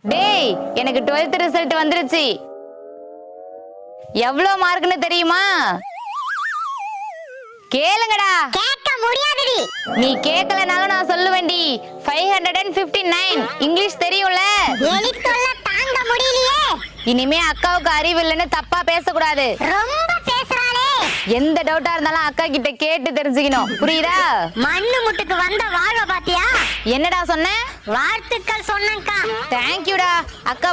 டேய் எனக்கு 12th result வந்துருச்சு. எவ்வளவு மார்க்னு தெரியுமா? கேளுங்கடா. கேட்க முடியாதுடி. நீ கேட்கலனாலும் நான் சொல்லுவேன்டி. 559. இங்கிலீஷ் தெரியும்ல? எழுத்துள்ள தாங்க முடியலையே. இனிமே அக்காவுக்கு அறிவு இல்லைன்னு தப்பா பேசக்கூடாது. ரொம்ப பேசுறாளே. எந்த டவுட்டா இருந்தாலும் அக்கா கிட்ட கேட்டு தெரிஞ்சுக்கணும். புரியுதா? மண்ணு முட்டுக்கு வந்த வாழ்வ பாத்தியா? என்னடா சொன்ன? வாழ்த்துக்கள் சொன்னேன்க்கா. தேங்க்யூடா அக்கா.